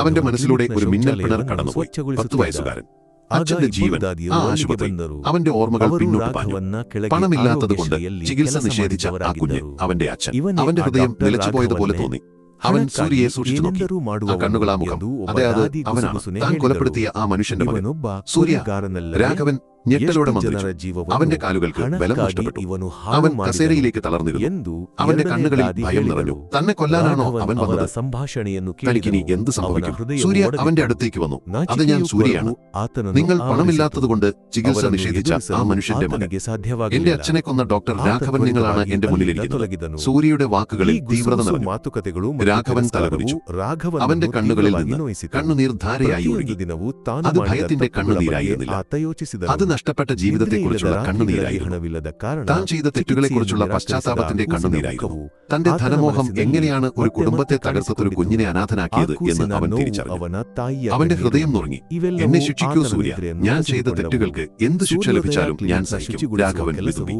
A: അവന്റെ മനസ്സിലൂടെ ഒരു മിന്നൽ പിണർ കടന്നുപോയി. 10 വയസ്സുകാരൻ, അച്ഛന്റെ ജീവൻ, ആ ആശുപത്രി, അവന്റെ ഓർമ്മകൾ പിന്നോട്ട് പാഞ്ഞു. പണമില്ലാത്തതുകൊണ്ട് ചികിത്സ നിഷേധിച്ച ആ കുഞ്ഞ്, അവന്റെ അച്ഛൻ. അവന്റെ ഹൃദയം നിലച്ചുപോയതുപോലെ തോന്നി. അവൻ സൂര്യയെ സൂക്ഷിച്ചു നോക്കി. ആ കണ്ണുകൾ, ആ മുഖം, അതെ, അത് അവനാണ്, താൻ കൊലപ്പെടുത്തിയ ആ മനുഷ്യന്റെ മകൻ. സൂര്യ, രാഘവൻ ഞെട്ടലോടെ മന്ത്രിച്ചു. അവന്റെ കാലുകൾക്ക് ബലം നഷ്ടപ്പെട്ടു. അവൻ കസേരയിലേക്ക് തളർന്നിരുന്നു. അവന്റെ കണ്ണുകളിൽ ഭയം നിറഞ്ഞു. തന്നെ കൊല്ലാനാണോ അവൻ വന്നത്? തനിക്കിനി എന്ത് സംഭവിക്കും? സൂര്യ അവന്റെ അടുത്തേക്ക് വന്നു. അത് ഞാൻ സൂര്യയാണ്. നിങ്ങൾ പണമില്ലാത്തതുകൊണ്ട് ചികിത്സ നിഷേധിച്ച ആ മനുഷ്യന്റെ മകൻ, എന്റെ അച്ഛനെ കൊന്ന ഡോക്ടർ രാഘവൻ, നിങ്ങളാണ് എന്റെ മുന്നിലിരിക്കുന്നത്. സൂര്യയുടെ വാക്കുകളിൽ തീവ്രത നിറഞ്ഞു. രാഘവൻ തലകുനിച്ചു. അവന്റെ കണ്ണുകളിൽ നിന്ന് കണ്ണുനീർ ധാരയായി ഒഴുകി. അത് ഭയത്തിന്റെ കണ്ണുനീരായിരുന്നില്ല, അത് നഷ്ടപ്പെട്ട ജീവിതത്തെക്കുറിച്ചുള്ള കണ്ണുനീരായിരുന്നു. താൻ ചെയ്ത തെറ്റുകളെക്കുറിച്ചുള്ള പശ്ചാത്താപത്തിന്റെ കണ്ണുനീരായിരുന്നു. തന്റെ ധനമോഹം എങ്ങനെയാണ് ഒരു കുടുംബത്തെ തകർത്തൊരു കുഞ്ഞിനെ അനാഥനാക്കിയത് എന്ന് അവൻ തിരിച്ചറിഞ്ഞു. അവന്റെ ഹൃദയം നുറുങ്ങി. എന്നെ ശിക്ഷിക്കൂ സൂര്യ, ഞാൻ ചെയ്ത തെറ്റുകൾക്ക് എന്ത് ശിക്ഷ ലഭിച്ചാലും ഞാൻ സഹിക്കും. രാഘവൻ വിതുമ്പി.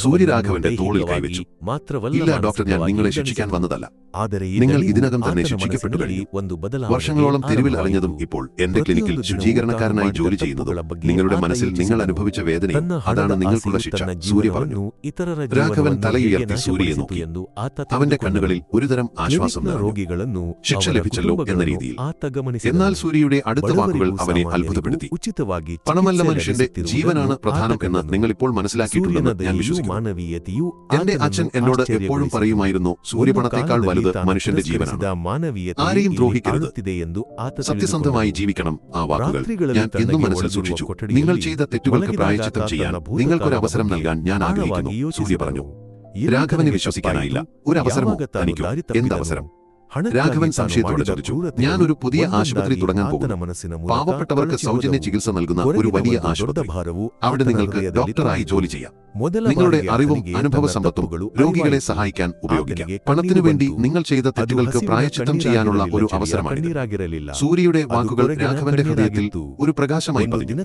A: സൂര്യ രാഘവന്റെ തോളിൽ കൈവച്ചു. ഇല്ല ഡോക്ടർ, ഞാൻ നിങ്ങളെ ശിക്ഷിക്കാൻ വന്നതല്ല. നിങ്ങൾ ഇതിനകം തന്നെ ശിക്ഷിക്കപ്പെട്ടു കഴിഞ്ഞു. വർഷങ്ങളോളം തെരുവിൽ അറിഞ്ഞതും ഇപ്പോൾ എന്റെ ക്ലിനിക്കിൽ ശുചീകരണക്കാരനായി ജോലി ചെയ്യുന്നതും നിങ്ങളുടെ മനസ്സിൽ നിങ്ങൾ അനുഭവിച്ച വേദനയും, അതാണ് നിങ്ങൾക്കുള്ള ശിക്ഷ, സൂര്യ പറഞ്ഞു. രാഘവൻ തലയുയർത്തി സൂര്യയെ നോക്കി. അവന്റെ കണ്ണുകളിൽ ഒരുതരം ആശ്വാസം നിറഞ്ഞു. ശിക്ഷ ലഭിച്ചല്ലോ എന്ന രീതിയിൽ. എന്നാൽ സൂര്യയുടെ അടുത്ത വാക്കുകൾ അവനെ അത്ഭുതപ്പെടുത്തി. പണമല്ല, മനുഷ്യന്റെ ജീവനാണ് പ്രധാനം എന്ന് നിങ്ങൾ ഇപ്പോൾ മനസ്സിലാക്കിയിട്ടുണ്ടെന്ന് ഞാൻ വിശ്വസിക്കുന്നു. എന്റെ അച്ഛൻ എന്നോട് എപ്പോഴും പറയുമായിരുന്നു, സൂര്യപണത്തേക്കാൾ വലുത് മനുഷ്യന്റെ ജീവനാണ്. ആരെയും ദ്രോഹിക്കരുത്, സത്യസന്ധമായി ജീവിക്കണം. ആ വാക്കുകൾ ഞാൻ എന്നും മനസ്സിൽ സൂക്ഷിച്ചു. നിങ്ങൾ ചെയ്ത തെറ്റുകൾക്ക് പ്രായശ്ചിത്തം ചെയ്യാൻ നിങ്ങൾക്കൊരു അവസരം നൽകാൻ ഞാൻ ആഗ്രഹിക്കുന്നു, സൂര്യ പറഞ്ഞു. രാഘവനെ വിശ്വസിക്കാനായില്ല. ഒരു അവസരമോ? തനിക്കോ? എന്തവസരം? രാഘവൻ സംശയത്തോടെ ചോദിച്ചു. ഞാൻ ഒരു പുതിയ ആശുപത്രി തുടങ്ങാൻ പോകുന്നു. പാവപ്പെട്ടവർക്ക് സൗജന്യ ചികിത്സ നൽകുന്ന ഒരു വലിയ ആശുപത്രി. അവിടെ നിങ്ങൾക്ക് ഡോക്ടറായി ജോലി ചെയ്യാം. നിങ്ങളുടെ അറിവും അനുഭവ സമ്പത്തും രോഗികളെ സഹായിക്കാൻ ഉപയോഗിക്കാം. പണത്തിനു വേണ്ടി നിങ്ങൾ ചെയ്ത തെറ്റുകൾക്ക് പ്രായശ്ചിത്തം ചെയ്യാനുള്ള ഒരു അവസരമാണ്. സൂര്യയുടെ വാക്കുകൾ രാഘവന്റെ ഹൃദയത്തിൽ ഒരു പ്രകാശമായി പതിഞ്ഞു.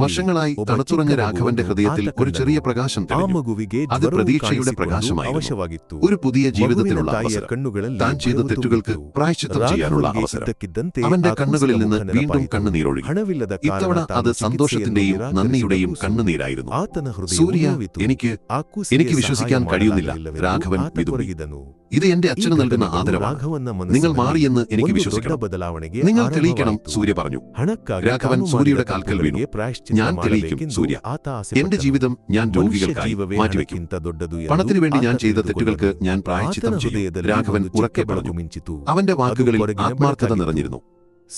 A: വർഷങ്ങളായി തണുത്തുറഞ്ഞ രാഘവന്റെ ഹൃദയത്തിൽ ഒരു ചെറിയ പ്രകാശം തെളിഞ്ഞു. അത് പ്രതീക്ഷയുടെ പ്രകാശമായിരുന്നു. ഒരു പുതിയ ജീവിതത്തിനുള്ള അവസരം. താൻ ചെയ്ത തെറ്റുകൾക്ക് പ്രായശ്ചിത്തം ചെയ്യാനുള്ള അവസരം. അവന്റെ കണ്ണുകളിൽ നിന്ന് വീണ്ടും കണ്ണുനീരൊഴുകി. ഇത്തവണ അത് സന്തോഷത്തിന്റെയും നന്ദിയുടെയും കണ്ണുനീരായിരുന്നു. സൂര്യ, എനിക്ക് വിശ്വസിക്കാൻ കഴിയുന്നില്ല, രാഘവൻ വിതുമ്പി. ഇത് എന്റെ അച്ഛന് നൽകുന്ന ആദരവാണ്. നിങ്ങൾ മാറിയെന്ന് എനിക്ക് വിശ്വസിക്കണം. നിങ്ങൾ തെളിയിക്കണം, സൂര്യ പറഞ്ഞു. രാഘവൻ സൂര്യയുടെ കാൽക്കൽ വീണു. ഞാൻ തെളിയിക്കും സൂര്യ. എന്റെ ജീവിതം ഞാൻ രോഗികൾക്കായി മാറ്റിവെക്കും. പണത്തിനു വേണ്ടി ഞാൻ ചെയ്ത തെറ്റുകൾക്ക് ഞാൻ പ്രായശ്ചിത്തം ചെയ്യും, രാഘവൻ ഉറക്കെ പറഞ്ഞു. അവന്റെ വാക്കുകളിൽ ആത്മാർത്ഥത നിറഞ്ഞിരുന്നു.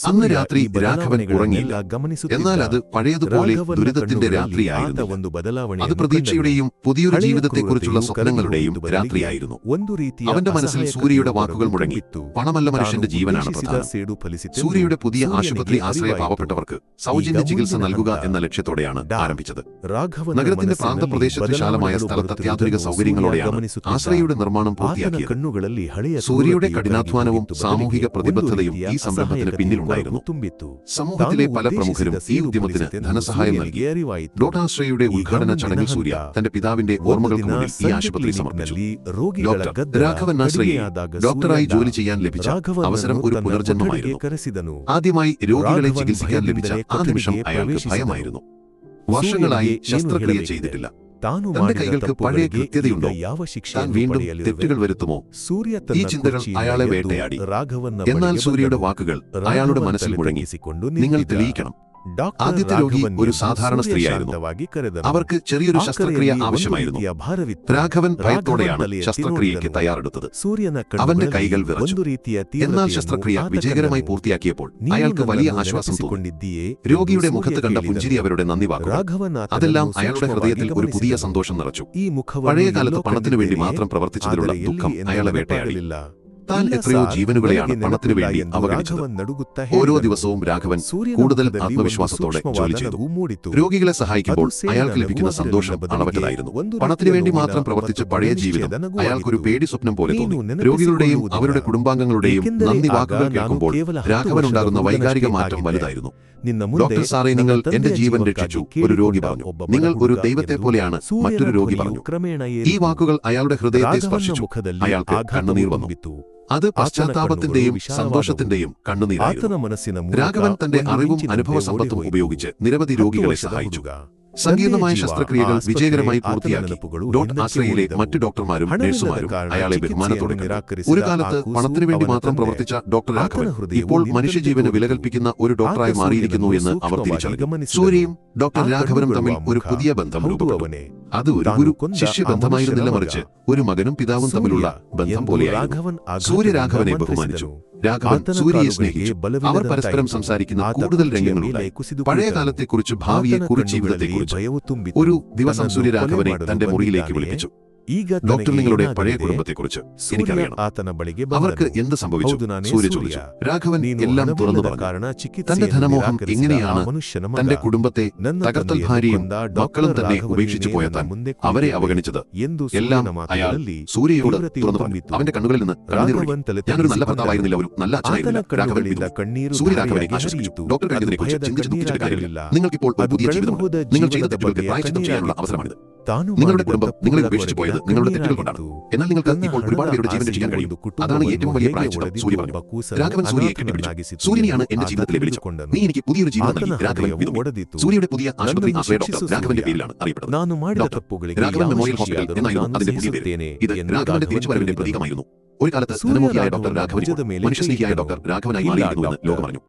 A: അന്ന് രാത്രി രാഘവൻ ഉറങ്ങിയില്ല. എന്നാൽ അത് പഴയതുപോലെ ദുരിതത്തിന്റെ രാത്രിയായിരുന്നു. അത് പ്രതീക്ഷയുടെയും പുതിയൊരു ജീവിതത്തെക്കുറിച്ചുള്ള സ്വപ്നങ്ങളുടെയും രാത്രിയായിരുന്നു. അവന്റെ മനസ്സിൽ സൂര്യയുടെ വാക്കുകൾ മുഴങ്ങി. പണമല്ല മനുഷ്യന്റെ ജീവനാണ് പ്രധാനം. സൂര്യയുടെ പുതിയ ആശുപത്രി ആശ്രയ പാവപ്പെട്ടവർക്ക് സൗജന്യ ചികിത്സ നൽകുക എന്ന ലക്ഷ്യത്തോടെയാണ് ആരംഭിച്ചത്. നഗരത്തിന്റെ പ്രാന്തപ്രദേശത്ത് വിശാലമായ സ്ഥലത്ത് അത്യാധുനിക സൗകര്യങ്ങളോടെയാണ് ആശ്രയയുടെ നിർമ്മാണം പൂർത്തിയാക്കിയത്. സൂര്യയുടെ കഠിനാധ്വാനവും സാമൂഹിക പ്രതിബദ്ധതയും ഈ സംരംഭത്തിന് പിന്നിലുണ്ടായിരുന്നു. സമൂഹത്തിലെ പല പ്രമുഖരും ഈ ഉദ്യമത്തിന് ധനസഹായം നൽകി. ഡോട്ടാശ്രയയുടെ ഉദ്ഘാടന ചടങ്ങിൽ സൂര്യ തന്റെ പിതാവിന്റെ ഓർമ്മകൾക്ക് മുന്നിൽ ഈ ആശുപത്രി സമർപ്പിച്ചു. ഡോക്ടർ രാഘവൻ ആശ്രയെ ഡോക്ടറായി ജോലി ചെയ്യാൻ ലഭിച്ച അവസരം ഒരു പുനർജന്മമായിരുന്നു. ആദ്യമായി രോഗികളെ ചികിത്സിക്കാൻ ലഭിച്ച ആ നിമിഷം അയാൾക്ക് ഭയമായിരുന്നു. വർഷങ്ങളായി ശസ്ത്രക്രിയ ചെയ്തിട്ടില്ല. തന്റെ കൈകൾക്ക് പഴയ കൃത്യതയുണ്ടോ? താൻ വീണ്ടും തെറ്റുകൾ വരുത്തുമോ? ഈ ചിന്തകൾ അയാളെ വേട്ടയാടി. എന്നാൽ സൂര്യയുടെ വാക്കുകൾ അയാളുടെ മനസ്സിൽ മുഴങ്ങി. നിങ്ങൾ തെളിയിക്കണം. ആദ്യത്തെ രോഗി ഒരു സാധാരണ സ്ത്രീയായിരുന്നു. അവർക്ക് ചെറിയൊരു ശസ്ത്രക്രിയ ആവശ്യമായിരുന്നു. രാഘവൻ ഭയത്തോടെയാണ് ശസ്ത്രക്രിയയ്ക്ക് തയ്യാറെടുത്തത്. അവന്റെ കൈകൾ വിറച്ചു. എന്നാൽ ശസ്ത്രക്രിയ വിജയകരമായി പൂർത്തിയാക്കിയപ്പോൾ അയാൾക്ക് വലിയ ആശ്വാസം തോന്നി. രോഗിയുടെ മുഖത്ത് കണ്ട പുഞ്ചിരി അവരുടെ നന്ദി വാക്കുകൾ, അതെല്ലാം അയാളുടെ ഹൃദയത്തിൽ ഒരു പുതിയ സന്തോഷം നിറച്ചു. പഴയ കാലത്ത് പണത്തിനു വേണ്ടി മാത്രം പ്രവർത്തിച്ചതിലുള്ള ദുഃഖം അയാളെ വേട്ടയാടി. താൻ എത്രയോ ജീവനുകളെയാണ് പണത്തിനു വേണ്ടി അവഗണിച്ചത്. ഓരോ ദിവസവും രാഘവൻ കൂടുതൽ ആത്മവിശ്വാസത്തോടെ ജോലി ചെയ്തു. രോഗികളെ സഹായിക്കുമ്പോൾ അയാൾക്ക് ലഭിക്കുന്ന സന്തോഷം അളവറ്റതായിരുന്നു. പണത്തിനു വേണ്ടി മാത്രം പ്രവർത്തിച്ച പഴയ ജീവിതം അയാൾക്കൊരു പേടി സ്വപ്നം പോലെ തോന്നി. രോഗികളുടെയും അവരുടെ കുടുംബാംഗങ്ങളുടെയും നന്ദി വാക്കുകൾ കേൾക്കുമ്പോൾ രാഘവനുണ്ടാകുന്ന വൈകാരിക മാറ്റം വലുതായിരുന്നു. ഡോക്ടർ സാറേ, നിങ്ങൾ എന്റെ ജീവൻ രക്ഷിച്ചു, ഒരു രോഗി പറഞ്ഞു. നിങ്ങൾ ഒരു ദൈവത്തെ പോലെയാണ്, മറ്റൊരു രോഗി പറഞ്ഞു. ഈ വാക്കുകൾ അയാളുടെ ഹൃദയത്തെ സ്പർശിച്ചു. അയാൾക്ക് കണ്ണുനീർ വന്നു. അത് പശ്ചാത്താപത്തിന്റെയും സന്തോഷത്തിന്റെയും കണ്ണുനീരായിരുന്നു. രാഘവൻ തന്റെ അറിവും അനുഭവ സമ്പത്തും ഉപയോഗിച്ച് നിരവധി രോഗികളെ സഹായിച്ചു. സങ്കീർണമായ ശസ്ത്രക്രിയകൾ വിജയകരമായി പൂർത്തിയാക്കി. ഡോട്ട് ആശ്രയയിലെ മറ്റു ഡോക്ടർമാരും നഴ്സുമാരും അയാളെ ബഹുമാനത്തോടെ കണ്ടു. ഒരു കാലത്ത് പണത്തിനു വേണ്ടി മാത്രം പ്രവർത്തിച്ച ഡോക്ടർ രാഘവൻ ഇപ്പോൾ മനുഷ്യജീവന് വില കൽപ്പിക്കുന്ന ഒരു ഡോക്ടറായി മാറിയിരിക്കുന്നു എന്ന് അവർ തിരിച്ചറിഞ്ഞു. സൂര്യയും ഡോക്ടർ രാഘവനും തമ്മിൽ ഒരു പുതിയ ബന്ധം രൂപപ്പെട്ടു. അത് ഒരു ഗുരു ശിഷ്യ ബന്ധമായിരുന്നില്ല, മറിച്ച് ഒരു മകനും പിതാവും തമ്മിലുള്ള ബന്ധം പോലെയായിരുന്നു. സൂര്യ രാഘവനെ ബഹുമാനിച്ചു. രാഘവൻ സൂര്യയെ സ്നേഹിച്ചു. അവർ പരസ്പരം സംസാരിക്കുന്ന കൂടുതൽ രംഗങ്ങളുണ്ടായി. പഴയ കാലത്തെക്കുറിച്ച്, ഭാവിയെക്കുറിച്ച്, ജീവിതത്തെക്കുറിച്ച്. ഒരു ദിവസം സൂര്യ രാഘവനെ തന്റെ മുറിയിലേക്ക് വിളിപ്പിച്ചു. ഡോക്ടർ, നിങ്ങളുടെ പഴയ കുടുംബത്തെക്കുറിച്ച് എനിക്കറിയണം. അവർക്ക് എന്ത് സംഭവിച്ചു? സൂര്യ ചോദിച്ചു. രാഘവൻ എല്ലാം തുറന്നു പറഞ്ഞു. തന്റെ ധനമോഹം എങ്ങനെയാണ് തന്റെ കുടുംബത്തെ തകർത്തൽ, ഭാര്യയും മക്കളും തന്നെ ഉപേക്ഷിച്ചു പോയ താൻ അവരെ അവഗണിച്ചത്, എല്ലാം അയാൾ സൂര്യയോട് തുറന്നു പറഞ്ഞു. അവന്റെ കണ്ണുകളിൽ നിന്ന് കണ്ണീർ ഒഴുകി. ഞാനൊരു നല്ല ഭർത്താവായിരുന്നില്ല, ഒരു നല്ല അച്ഛനായിരുന്നില്ല. രാഘവൻ സൂര്യ രാഘവനെ ആശ്വസിപ്പിച്ചു. ഡോക്ടർ കഴിഞ്ഞതിനെക്കുറിച്ച് ചിന്തിച്ച് ദുഃഖിച്ചിട്ട് കാര്യമില്ല. നിങ്ങൾക്കിപ്പോൾ ഒരു പുതിയ ജീവിതമുണ്ട്. നിങ്ങൾ ചെയ്ത തെറ്റുകൾക്ക് പ്രായശ്ചിത്തം ചെയ്യാനുള്ള അവസരമാണിത്. നിങ്ങളുടെ കുടുംബം നിങ്ങളെ ഉപേക്ഷിച്ചു പോയത് നിങ്ങളുടെ തെറ്റുകൾ കൊണ്ടാണ്. എന്നാൽ നിങ്ങൾക്ക് ഇപ്പോൾ ഒരുപാട് പേരുടെ ജീവൻ രക്ഷിക്കാൻ കഴിയും. അതാണ് ഏറ്റവും വലിയ പ്രായശ്ചിത്തം, സൂര്യ പറഞ്ഞു. രാഘവൻ സൂര്യയെ കെട്ടിപ്പിടിച്ചു. സൂര്യനെയാണ് എന്റെ ജീവിതത്തിലെ വെളിച്ചം. നീ എനിക്ക് പുതിയൊരു ജീവിതം നൽകി. രാഘവൻ വിതുമ്പി. സൂര്യയുടെ പുതിയ ആശുപത്രി ആശ്രയ ഡോക്ടർ രാഘവന്റെ പേരിലാണ് അറിയപ്പെടുന്നത്. ഡോക്ടർ രാഘവൻ മെമ്മോറിയൽ ഹോസ്പിറ്റൽ എന്നായിരുന്നു അതിന്റെ പുതിയ പേര്. ഇത് രാഘവന്റെ തിരിച്ചുവരവിന്റെ പ്രതീകമായിരുന്നു. ഒരു കാലത്ത് ധനമോഹിയായ ഡോക്ടർ രാഘവൻ മനുഷ്യസ്നേഹിയായ ഡോക്ടർ രാഘവനായി മാറിയിരുന്നുവെന്ന് ലോകം അറിഞ്ഞു.